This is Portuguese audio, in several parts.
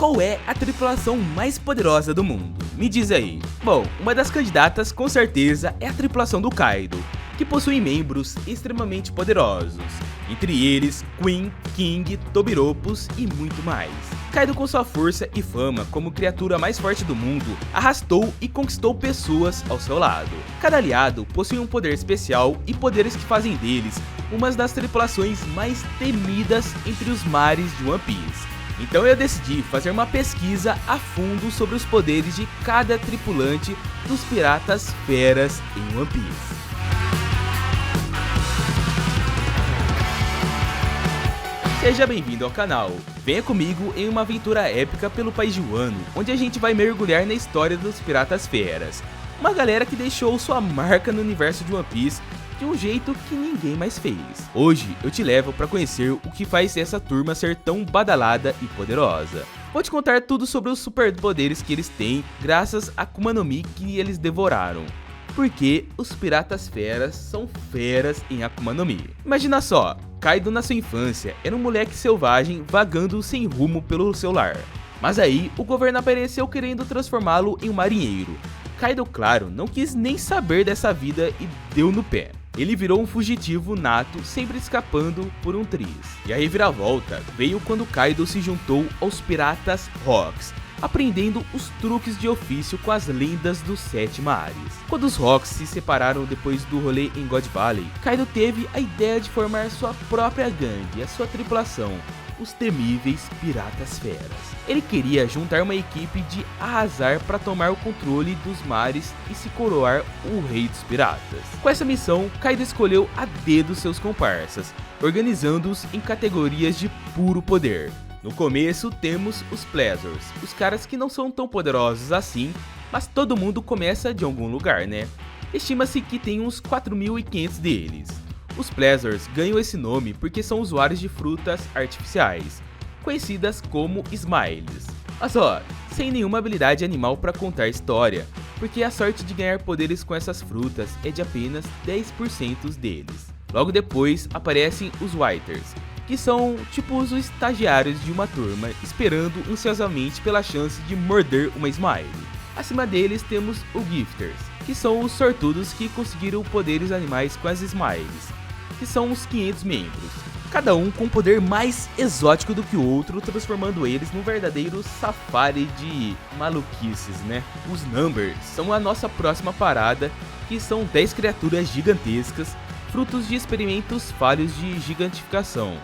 qual é a tripulação mais poderosa do mundo? Me diz aí. Bom, uma das candidatas com certeza é a tripulação do Kaido, que possui membros extremamente poderosos, entre eles Queen, King, Tobiropos e muito mais. Kaido, com sua força e fama como criatura mais forte do mundo, arrastou e conquistou pessoas ao seu lado. Cada aliado possui um poder especial e poderes que fazem deles uma das tripulações mais temidas entre os mares de One Piece. Então eu decidi fazer uma pesquisa a fundo sobre os poderes de cada tripulante dos piratas feras em One Piece. Seja bem-vindo ao canal, venha comigo em uma aventura épica pelo país de Wano, onde a gente vai mergulhar na história dos piratas feras, uma galera que deixou sua marca no universo de One Piece de um jeito que ninguém mais fez. Hoje eu te levo para conhecer o que faz essa turma ser tão badalada e poderosa. Vou te contar tudo sobre os superpoderes que eles têm graças a Akuma no Mi que eles devoraram. Porque os piratas feras são feras em Akuma no Mi. Imagina só, Kaido na sua infância era um moleque selvagem vagando sem rumo pelo seu lar. Mas aí o governo apareceu querendo transformá-lo em um marinheiro. Kaido, claro, não quis nem saber dessa vida e deu no pé. Ele virou um fugitivo nato, sempre escapando por um triz. E a reviravolta veio quando Kaido se juntou aos piratas Rocks, aprendendo os truques de ofício com as lendas dos 7 mares. Quando os Rocks se separaram depois do rolê em God Valley, Kaido teve a ideia de formar sua própria gangue, a sua tripulação, os temíveis Piratas Feras. Ele queria juntar uma equipe de arrasar para tomar o controle dos mares e se coroar o rei dos piratas. Com essa missão, Kaido escolheu a dedo seus comparsas, organizando-os em categorias de puro poder. No começo temos os Pleasures, os caras que não são tão poderosos assim, mas todo mundo começa de algum lugar, né? Estima-se que tem uns 4.500 deles. Os Pleasures ganham esse nome porque são usuários de frutas artificiais, conhecidas como Smiles. Mas ó, sem nenhuma habilidade animal para contar história, porque a sorte de ganhar poderes com essas frutas é de apenas 10% deles. Logo depois aparecem os Whiters, que são tipo os estagiários de uma turma, esperando ansiosamente pela chance de morder uma Smile. Acima deles temos os Gifters, que são os sortudos que conseguiram poderes animais com as Smiles, que são os 500 membros, cada um com um poder mais exótico do que o outro, transformando eles num verdadeiro safari de maluquices, né? Os Numbers são a nossa próxima parada, que são 10 criaturas gigantescas, frutos de experimentos falhos de gigantificação.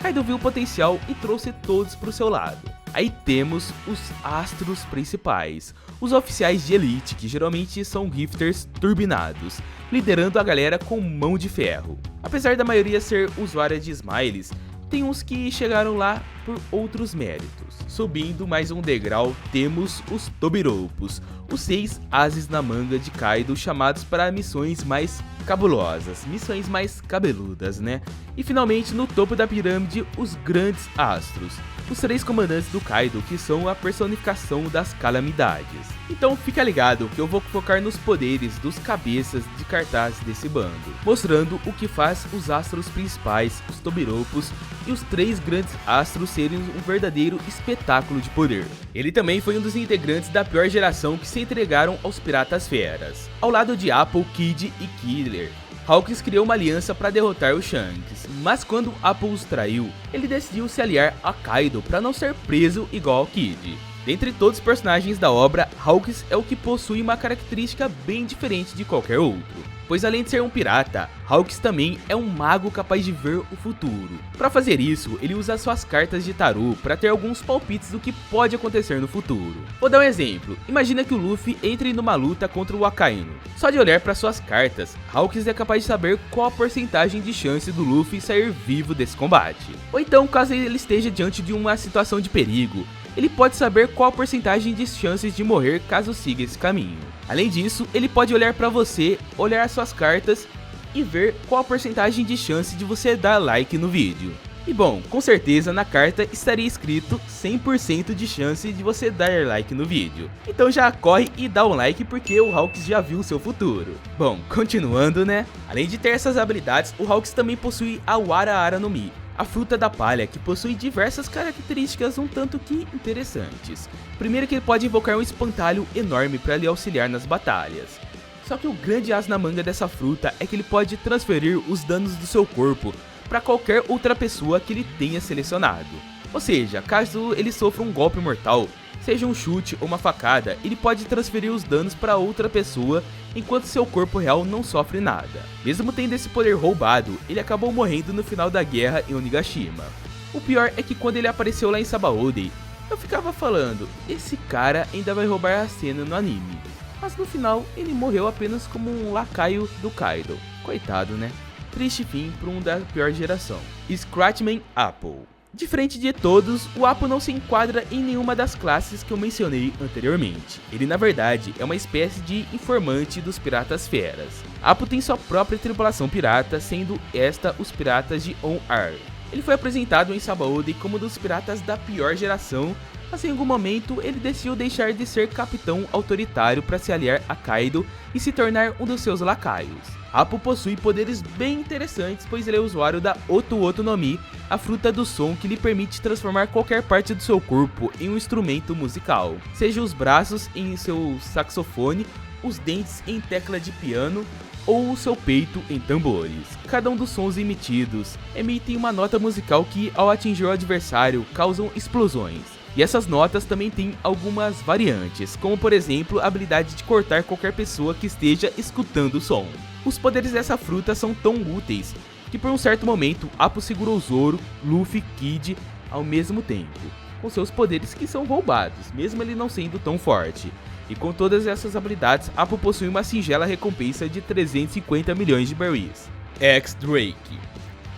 Kaido viu o potencial e trouxe todos para o seu lado. Aí temos os astros principais, os oficiais de elite, que geralmente são Gifters turbinados, liderando a galera com mão de ferro. Apesar da maioria ser usuária de Smiles, tem uns que chegaram lá por outros méritos. Subindo mais um degrau, temos os Tobiropos, os 6 ases na manga de Kaido chamados para missões mais cabulosas, missões mais cabeludas, né? E finalmente no topo da pirâmide, os grandes astros, os 3 comandantes do Kaido, que são a personificação das calamidades. Então fica ligado que eu vou focar nos poderes dos cabeças de cartaz desse bando, mostrando o que faz os astros principais, os Tobiropos, e os 3 grandes astros serem um verdadeiro espetáculo de poder. Ele também foi um dos integrantes da pior geração que se entregaram aos piratas feras. Ao lado de Apple, Kid e Killer, Hawks criou uma aliança para derrotar o Shanks, mas quando Apple os traiu, ele decidiu se aliar a Kaido para não ser preso igual ao Kid. Dentre todos os personagens da obra, Hawks é o que possui uma característica bem diferente de qualquer outro, pois além de ser um pirata, Hawks também é um mago capaz de ver o futuro. Para fazer isso, ele usa suas cartas de tarô para ter alguns palpites do que pode acontecer no futuro. Vou dar um exemplo, imagina que o Luffy entre numa luta contra o Akainu. Só de olhar para suas cartas, Hawks é capaz de saber qual a porcentagem de chance do Luffy sair vivo desse combate. Ou então, caso ele esteja diante de uma situação de perigo, ele pode saber qual a porcentagem de chances de morrer caso siga esse caminho. Além disso, ele pode olhar para você, olhar as suas cartas e ver qual a porcentagem de chance de você dar like no vídeo. E bom, com certeza na carta estaria escrito 100% de chance de você dar like no vídeo. Então já corre e dá um like porque o Hawks já viu o seu futuro. Bom, continuando, né? Além de ter essas habilidades, o Hawks também possui a Wara Ara no Mi, A fruta da palha, que possui diversas características um tanto que interessantes. Primeiro que ele pode invocar um espantalho enorme para lhe auxiliar nas batalhas. Só que o grande as na manga dessa fruta é que ele pode transferir os danos do seu corpo para qualquer outra pessoa que ele tenha selecionado. Ou seja, caso ele sofra um golpe mortal, seja um chute ou uma facada, ele pode transferir os danos para outra pessoa enquanto seu corpo real não sofre nada. Mesmo tendo esse poder roubado, ele acabou morrendo no final da guerra em Onigashima. O pior é que quando ele apareceu lá em Sabaody, eu ficava falando, esse cara ainda vai roubar a cena no anime. Mas no final, ele morreu apenas como um lacaio do Kaido. Coitado, né? Triste fim para um da pior geração. Scratchman Apple. Diferente de todos, o Apple não se enquadra em nenhuma das classes que eu mencionei anteriormente. Ele na verdade é uma espécie de informante dos piratas feras. Apple tem sua própria tripulação pirata, sendo esta os piratas de On-Ar. Ele foi apresentado em Sabaody como um dos piratas da pior geração, mas em algum momento ele decidiu deixar de ser capitão autoritário para se aliar a Kaido e se tornar um dos seus lacaios. Apple possui poderes bem interessantes, pois ele é usuário da Oto no Mi, a fruta do som que lhe permite transformar qualquer parte do seu corpo em um instrumento musical, seja os braços em seu saxofone, os dentes em tecla de piano ou o seu peito em tambores. Cada um dos sons emitidos emitem uma nota musical que, ao atingir o adversário, causam explosões. E essas notas também têm algumas variantes, como por exemplo a habilidade de cortar qualquer pessoa que esteja escutando o som. Os poderes dessa fruta são tão úteis que por um certo momento Apple segurou Zoro, Luffy, Kid ao mesmo tempo, com seus poderes que são roubados, mesmo ele não sendo tão forte. E com todas essas habilidades, Apple possui uma singela recompensa de 350 milhões de berries. X-Drake.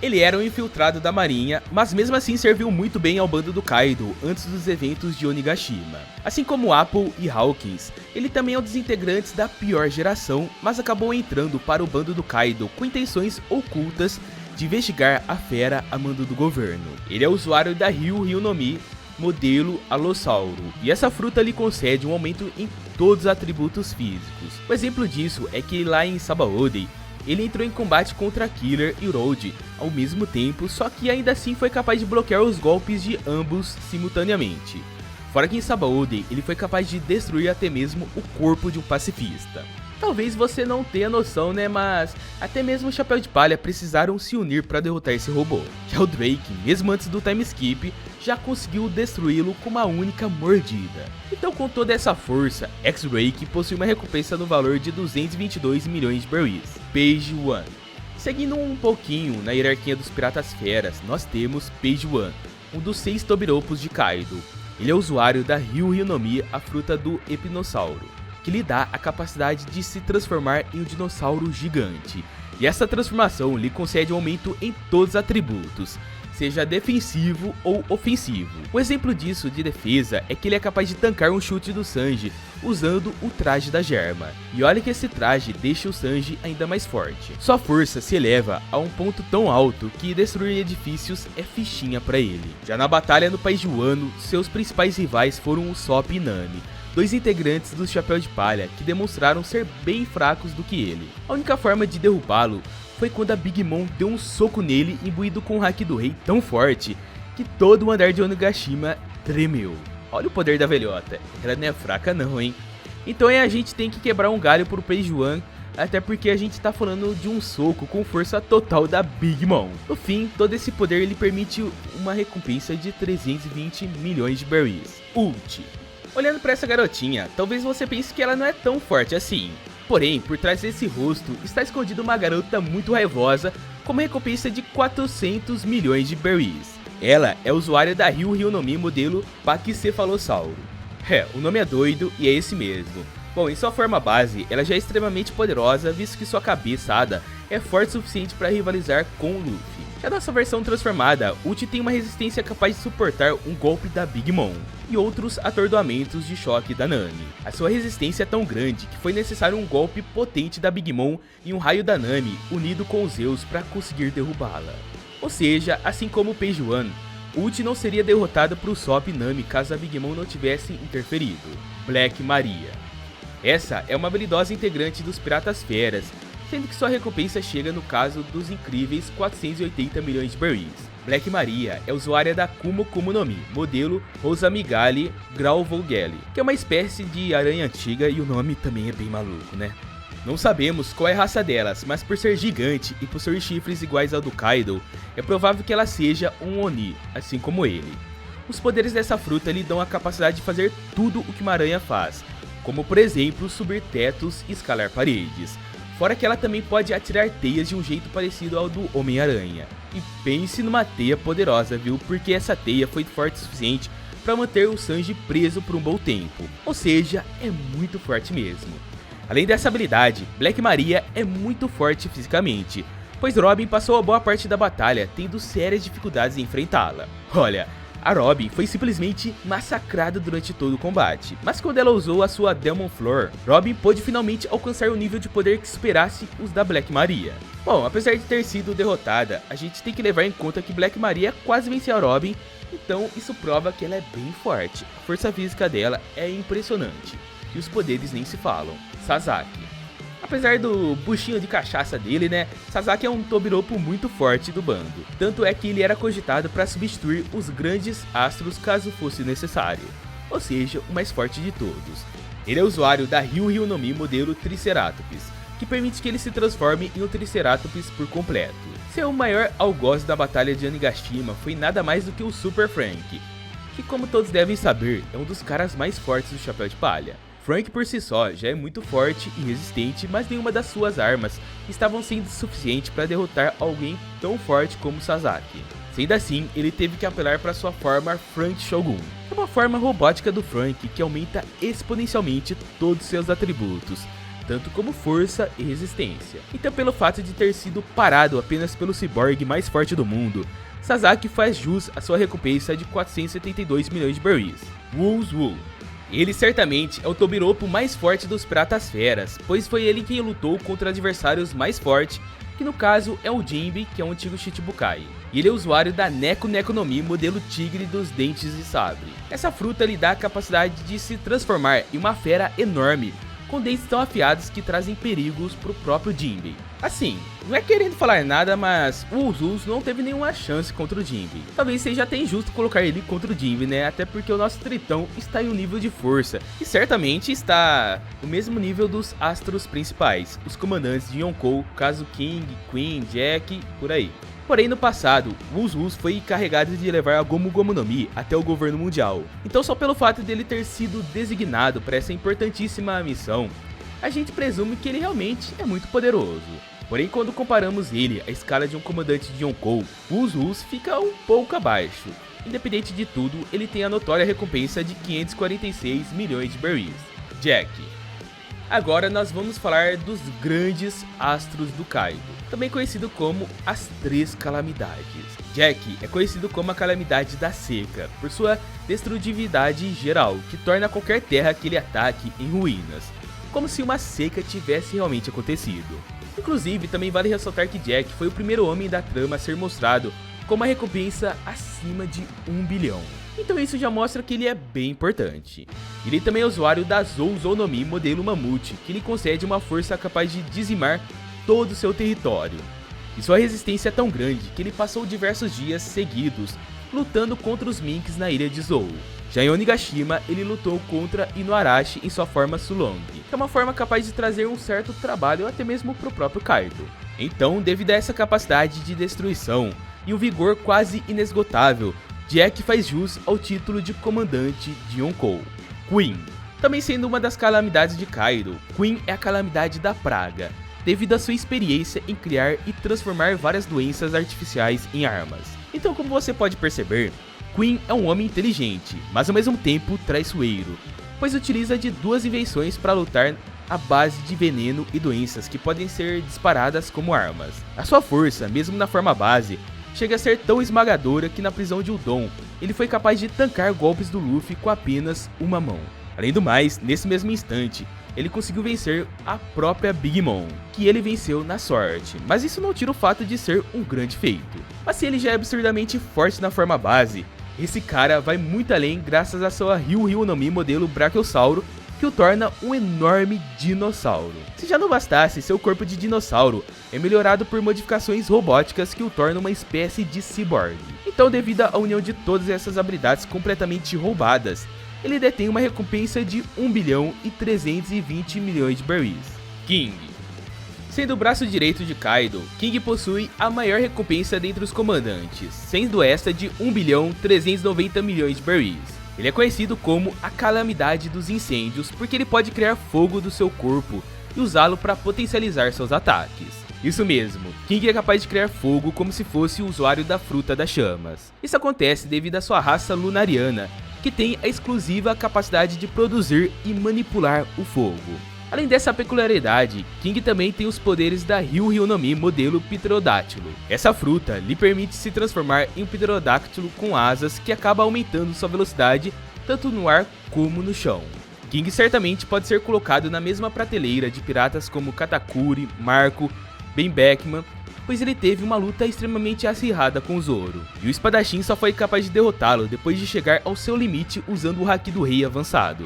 Ele era um infiltrado da marinha, mas mesmo assim serviu muito bem ao bando do Kaido antes dos eventos de Onigashima. Assim como Apple e Hawkins, ele também é um dos integrantes da pior geração, mas acabou entrando para o bando do Kaido com intenções ocultas de investigar a fera a mando do governo. Ele é usuário da Ryu no Mi, modelo Alossauro, e essa fruta lhe concede um aumento em todos os atributos físicos. O exemplo disso é que lá em Sabaody, ele entrou em combate contra Killer e Road ao mesmo tempo, só que ainda assim foi capaz de bloquear os golpes de ambos simultaneamente. Fora que em Sabaody, ele foi capaz de destruir até mesmo o corpo de um pacifista. Talvez você não tenha noção, né, mas até mesmo o Chapéu de Palha precisaram se unir para derrotar esse robô. Já o Drake, mesmo antes do time skip, já conseguiu destruí-lo com uma única mordida. Então com toda essa força, X-Drake possui uma recompensa no valor de 222 milhões de berries. Page One. Seguindo um pouquinho na hierarquia dos piratas feras, nós temos Page One, um dos 6 Tobiropos de Kaido. Ele é usuário da Ryu no Mi, a fruta do Epinossauro, que lhe dá a capacidade de se transformar em um dinossauro gigante. E essa transformação lhe concede um aumento em todos os atributos, seja defensivo ou ofensivo. Um exemplo disso de defesa é que ele é capaz de tancar um chute do Sanji usando o traje da Germa. E olha que esse traje deixa o Sanji ainda mais forte. Sua força se eleva a um ponto tão alto que destruir edifícios é fichinha para ele. Já na batalha no país de Wano, seus principais rivais foram o Sop e Nami, 2 integrantes do Chapéu de Palha que demonstraram ser bem fracos do que ele. A única forma de derrubá-lo foi quando a Big Mom deu um soco nele imbuído com o Haki do Rei tão forte que todo o andar de Onigashima tremeu. Olha o poder da velhota, ela não é fraca não, hein? Então a gente tem que quebrar um galho pro Page One, até porque a gente tá falando de um soco com força total da Big Mom. No fim, todo esse poder lhe permite uma recompensa de 320 milhões de berries. Ult. Olhando pra essa garotinha, talvez você pense que ela não é tão forte assim. Porém, por trás desse rosto está escondida uma garota muito raivosa com uma recompensa de 400 milhões de berries. Ela é usuária da Ryu no Mi modelo Pachycephalossauro. O nome é doido e é esse mesmo. Bom, em sua forma base, ela já é extremamente poderosa, visto que sua cabeça Hada é forte o suficiente para rivalizar com o Luffy. Já na sua versão transformada, Ult tem uma resistência capaz de suportar um golpe da Big Mom e outros atordoamentos de choque da Nami. A sua resistência é tão grande que foi necessário um golpe potente da Big Mom e um raio da Nami unido com os Zeus para conseguir derrubá-la. Ou seja, assim como o Page One, Ult não seria derrotado por Usopp e Nami caso a Big Mom não tivesse interferido. Black Maria. Essa é uma habilidosa integrante dos Piratas Feras, sendo que sua recompensa chega no caso dos incríveis 480 milhões de berries. Black Maria é usuária da Kumo Kumo no Mi, modelo Rosamigale Grauvolgeli, que é uma espécie de aranha antiga e o nome também é bem maluco, né? Não sabemos qual é a raça delas, mas por ser gigante e possuir chifres iguais ao do Kaido, é provável que ela seja um Oni, assim como ele. Os poderes dessa fruta lhe dão a capacidade de fazer tudo o que uma aranha faz, como por exemplo subir tetos e escalar paredes. Fora que ela também pode atirar teias de um jeito parecido ao do Homem-Aranha. E pense numa teia poderosa, viu? Porque essa teia foi forte o suficiente para manter o Sanji preso por um bom tempo. Ou seja, é muito forte mesmo. Além dessa habilidade, Black Maria é muito forte fisicamente, pois Robin passou a boa parte da batalha tendo sérias dificuldades em enfrentá-la. Olha, a Robin foi simplesmente massacrada durante todo o combate, mas quando ela usou a sua Demon Floor, Robin pôde finalmente alcançar o nível de poder que esperasse os da Black Maria. Bom, apesar de ter sido derrotada, a gente tem que levar em conta que Black Maria quase venceu a Robin, então isso prova que ela é bem forte, a força física dela é impressionante, e os poderes nem se falam. Sasaki. Apesar do buchinho de cachaça dele, né, Sasaki é um Tobiropo muito forte do bando. Tanto é que ele era cogitado para substituir os grandes astros caso fosse necessário. Ou seja, o mais forte de todos. Ele é usuário da Ryu Ryu no Mi modelo Triceratops, que permite que ele se transforme em um Triceratops por completo. Seu maior algoz da batalha de Onigashima foi nada mais do que o Super Frank, que como todos devem saber, é um dos caras mais fortes do Chapéu de Palha. Frank por si só já é muito forte e resistente, mas nenhuma das suas armas estavam sendo suficiente para derrotar alguém tão forte como Sasaki. Sendo assim, ele teve que apelar para sua forma Frank Shogun. É uma forma robótica do Frank que aumenta exponencialmente todos seus atributos, tanto como força e resistência. Então, pelo fato de ter sido parado apenas pelo ciborgue mais forte do mundo, Sasaki faz jus à sua recompensa de 472 milhões de berries. Wool's Wool. Ele certamente é o Tobiropo mais forte dos Piratas Feras, pois foi ele quem lutou contra adversários mais fortes, que no caso é o Jinbe, que é um antigo Shichibukai. E ele é usuário da Neko Neko no Mi modelo Tigre dos Dentes de Sabre. Essa fruta lhe dá a capacidade de se transformar em uma fera enorme, com dentes tão afiados que trazem perigos pro próprio Jinbe. Assim, não é querendo falar nada, mas o Uzus não teve nenhuma chance contra o Jinbe. Talvez seja até injusto colocar ele contra o Jinbe, né? Até porque o nosso Tritão está em um nível de força, e certamente está no mesmo nível dos astros principais, os comandantes de Yonkou, caso King, Queen, Jack, por aí. Porém, no passado, o Uzus foi encarregado de levar a Gomu Gomu no Mi até o governo mundial. Então, só pelo fato dele ter sido designado para essa importantíssima missão, a gente presume que ele realmente é muito poderoso. Porém, quando comparamos ele à escala de um comandante de Yonkou, o Uzus fica um pouco abaixo. Independente de tudo, ele tem a notória recompensa de 546 milhões de berries. Jack. Agora nós vamos falar dos grandes astros do Kaido, também conhecido como as Três Calamidades. Jack é conhecido como a Calamidade da Seca, por sua destrutividade geral, que torna qualquer terra que ele ataque em ruínas, como se uma seca tivesse realmente acontecido. Inclusive, também vale ressaltar que Jack foi o primeiro homem da trama a ser mostrado com uma recompensa acima de 1 bilhão. Então isso já mostra que ele é bem importante. Ele também é usuário da Zouzou no Mi modelo Mamute, que lhe concede uma força capaz de dizimar todo o seu território. E sua resistência é tão grande que ele passou diversos dias seguidos lutando contra os Minks na ilha de Zou. Já em Onigashima, ele lutou contra Inuarashi em sua forma Sulong, que é uma forma capaz de trazer um certo trabalho até mesmo para o próprio Kaido. Então, devido a essa capacidade de destruição e um vigor quase inesgotável, Jack faz jus ao título de comandante de Yonkou. Queen. Também sendo uma das calamidades de Kaido, Queen é a calamidade da praga, devido à sua experiência em criar e transformar várias doenças artificiais em armas. Então, como você pode perceber, Queen é um homem inteligente, mas ao mesmo tempo traiçoeiro, pois utiliza de duas invenções para lutar à base de veneno e doenças que podem ser disparadas como armas. A sua força, mesmo na forma base, chega a ser tão esmagadora que na prisão de Udon, ele foi capaz de tancar golpes do Luffy com apenas uma mão. Além do mais, nesse mesmo instante, ele conseguiu vencer a própria Big Mom, que ele venceu na sorte, mas isso não tira o fato de ser um grande feito. Mas se ele já é absurdamente forte na forma base, esse cara vai muito além graças à sua Ryu Ryu no Mi modelo Brachiosauro, que o torna um enorme dinossauro. Se já não bastasse, seu corpo de dinossauro é melhorado por modificações robóticas que o tornam uma espécie de ciborgue. Então, devido à união de todas essas habilidades completamente roubadas, ele detém uma recompensa de 1 bilhão e 320 milhões de berries. King. Sendo o braço direito de Kaido, King possui a maior recompensa dentre os comandantes, sendo esta de 1 bilhão 390 milhões de berries. Ele é conhecido como a calamidade dos incêndios porque ele pode criar fogo do seu corpo e usá-lo para potencializar seus ataques. Isso mesmo, King é capaz de criar fogo como se fosse o usuário da fruta das chamas. Isso acontece devido à sua raça lunariana, que tem a exclusiva capacidade de produzir e manipular o fogo. Além dessa peculiaridade, King também tem os poderes da Ryu no Mi modelo Pterodátilo. Essa fruta lhe permite se transformar em um pterodáctilo com asas que acaba aumentando sua velocidade tanto no ar como no chão. King certamente pode ser colocado na mesma prateleira de piratas como Katakuri, Marco, Ben Beckman, pois ele teve uma luta extremamente acirrada com o Zoro, e o espadachim só foi capaz de derrotá-lo depois de chegar ao seu limite usando o Haki do Rei avançado.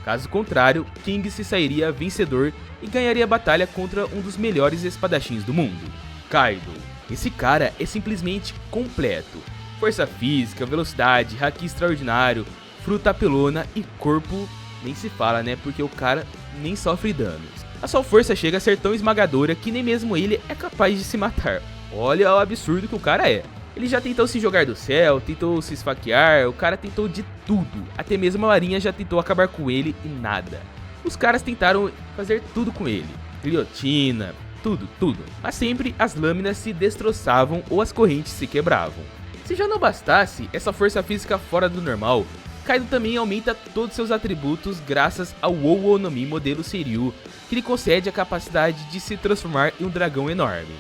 Caso contrário, King se sairia vencedor e ganharia a batalha contra um dos melhores espadachins do mundo. Kaido. Esse cara é simplesmente completo. Força física, velocidade, haki extraordinário, fruta apelona e corpo nem se fala, né, porque o cara nem sofre danos. A sua força chega a ser tão esmagadora que nem mesmo ele é capaz de se matar. Olha o absurdo que o cara é. Ele já tentou se jogar do céu, tentou se esfaquear, o cara tentou de tudo. Até mesmo a marinha já tentou acabar com ele e nada. Os caras tentaram fazer tudo com ele. Guilhotina, tudo. Mas sempre as lâminas se destroçavam ou as correntes se quebravam. Se já não bastasse essa força física fora do normal, Kaido também aumenta todos seus atributos graças ao Wou no Mi modelo Seiryu, que lhe concede a capacidade de se transformar em um dragão enorme.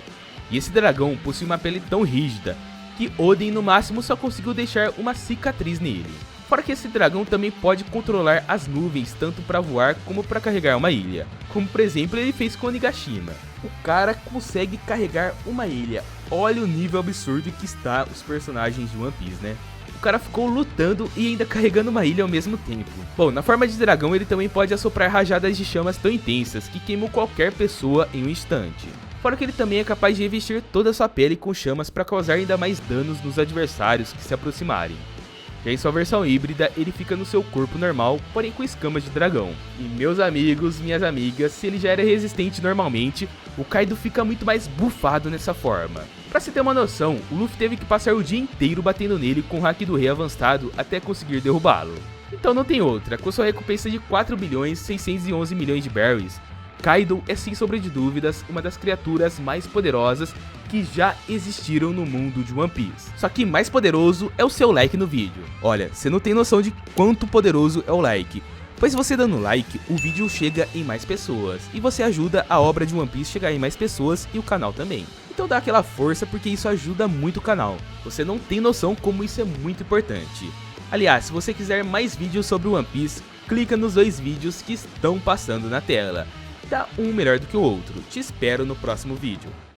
E esse dragão possui uma pele tão rígida que Oden no máximo só conseguiu deixar uma cicatriz nele. Fora que esse dragão também pode controlar as nuvens tanto para voar como para carregar uma ilha, como por exemplo ele fez com Onigashima. O cara consegue carregar uma ilha, olha o nível absurdo que está os personagens de One Piece, né? O cara ficou lutando e ainda carregando uma ilha ao mesmo tempo. Bom, na forma de dragão ele também pode assoprar rajadas de chamas tão intensas que queimam qualquer pessoa em um instante. Fora que ele também é capaz de revestir toda a sua pele com chamas para causar ainda mais danos nos adversários que se aproximarem. Já em sua versão híbrida, ele fica no seu corpo normal, porém com escamas de dragão. E meus amigos, minhas amigas, se ele já era resistente normalmente, o Kaido fica muito mais bufado nessa forma. Pra se ter uma noção, o Luffy teve que passar o dia inteiro batendo nele com o Haki do Rei avançado até conseguir derrubá-lo. Então não tem outra, com sua recompensa de 4 bilhões 611 milhões de berries, Kaido é sem sombra de dúvidas uma das criaturas mais poderosas que já existiram no mundo de One Piece. Só que mais poderoso é o seu like no vídeo. Olha, você não tem noção de quanto poderoso é o like, pois você dando like, o vídeo chega em mais pessoas, e você ajuda a obra de One Piece chegar em mais pessoas e o canal também. Então dá aquela força porque isso ajuda muito o canal. Você não tem noção como isso é muito importante. Aliás, se você quiser mais vídeos sobre One Piece, clica nos 2 vídeos que estão passando na tela. Dá um melhor do que o outro. Te espero no próximo vídeo.